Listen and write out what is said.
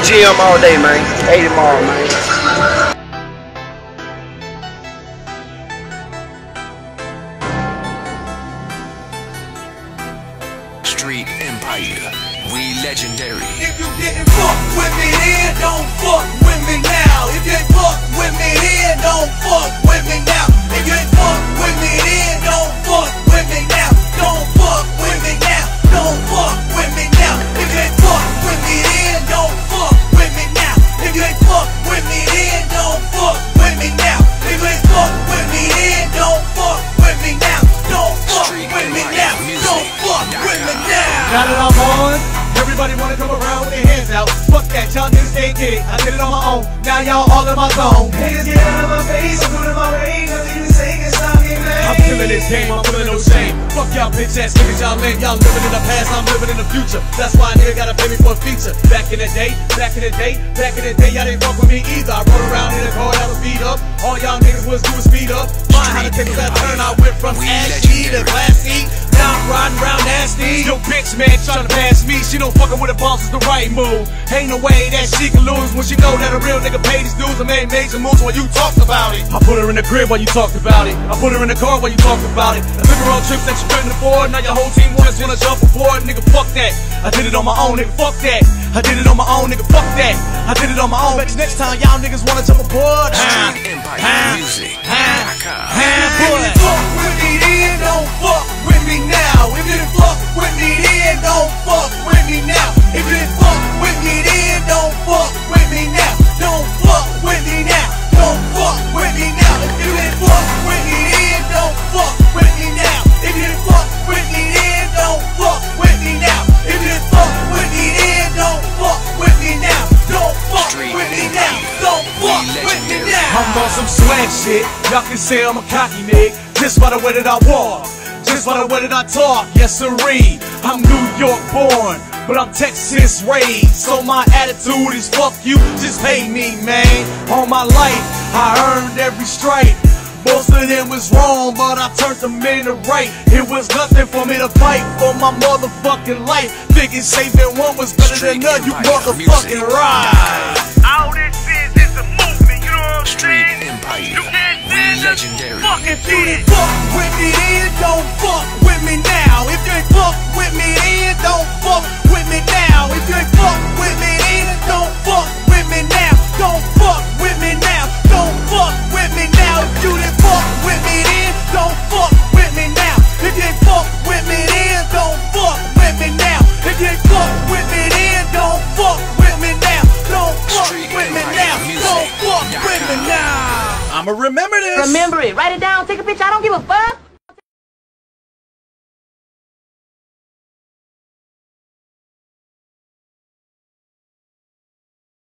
gym all day, man. 80 tomorrow, man. Street Empire, we legendary. If you didn't fuck with me then, don't fuck with me now. If you ain't fuck with me then, don't fuck with me now. If you ain't fuck with me then, don't fuck with me now. Don't fuck with me now. Don't fuck with me now. If you ain't fuck with me then, don't fuck with me now. If you ain't fuck with me then, don't fuck with me now. If you ain't fuck with me then, don't fuck with me now. Don't fuck with me now. Don't fuck with me now. Now that I'm on, everybody wanna come around with their hands out. Fuck that, y'all niggas can't get it. I did it on my own. Now y'all all in my zone. Niggas get out of my face, I'm doing my way. Nothing you say can stop me, man. I'm feeling this game, I'm feeling no shame. Fuck y'all bitch ass niggas, y'all lame. Y'all living in the past, I'm living in the future. That's why a nigga gotta pay me for a feature. Back in the day, y'all didn't fuck with me either. I rode around in a car that was beat up. All y'all niggas was doing speed up. Mind how to take a left turn, I went from ashy to classy. Now I'm riding around nasty. Yo bitch man tryna pass me. She don't fuckin' with the boss is the right move. Ain't no way that she can lose when she know that a real nigga paid his dues and made major moves when you talked about it. I put her in the crib while you talked about it. I put her in the car while you talked about it. I took her on trips that you couldn't afford. Now your whole team just wanna jump aboard. Nigga fuck that. I did it on my own, nigga fuck that. I did it on my own, nigga fuck that. I did it on my own. Bet you next time y'all niggas wanna jump aboard. Empire Music. If you fuck with me then, don't fuck with me now. If you didn't fuck with me then, don't fuck with me now. If you didn't fuck with me then, don't fuck with me now. Don't fuck with me now. Don't fuck with me now. If you didn't fuck with me then, don't fuck with me now. If you didn't fuck with me then, don't fuck with me now. If you didn't fuck with me then, don't fuck with me now. Don't fuck with me now. Don't fuck with me now. I'm on some swag shit. Y'all can say I'm a cocky nigga. Just by the way that I walk. Just by the way that I talk. Yes sirree. I'm New York born, but I'm Texas raised. So my attitude is fuck you, just pay me, man. All my life, I earned every stripe. Most of them was wrong, but I turned them into right. It was nothing for me to fight for my motherfucking life. Thinking saving one was better than none, you motherfucking right. All this is a movement, you know what I'm Street saying? Empire, You can't we stand up, legendary. fucking If you didn't fuck with me then, don't fuck with me now. If you ain't fuck with me then, don't fuck with me now. If you ain't fuck with me then, don't fuck with me now. Don't fuck with me now. Don't fuck with me now. If you didn't fuck with me then, don't fuck with me now. If you ain't fuck with me then, don't fuck with me now. If you ain't fuck with me then, don't fuck with me now. Don't fuck with me now. Don't fuck with me now. I'ma remember this. Remember it. Write it down. Take a picture. I don't give a fuck.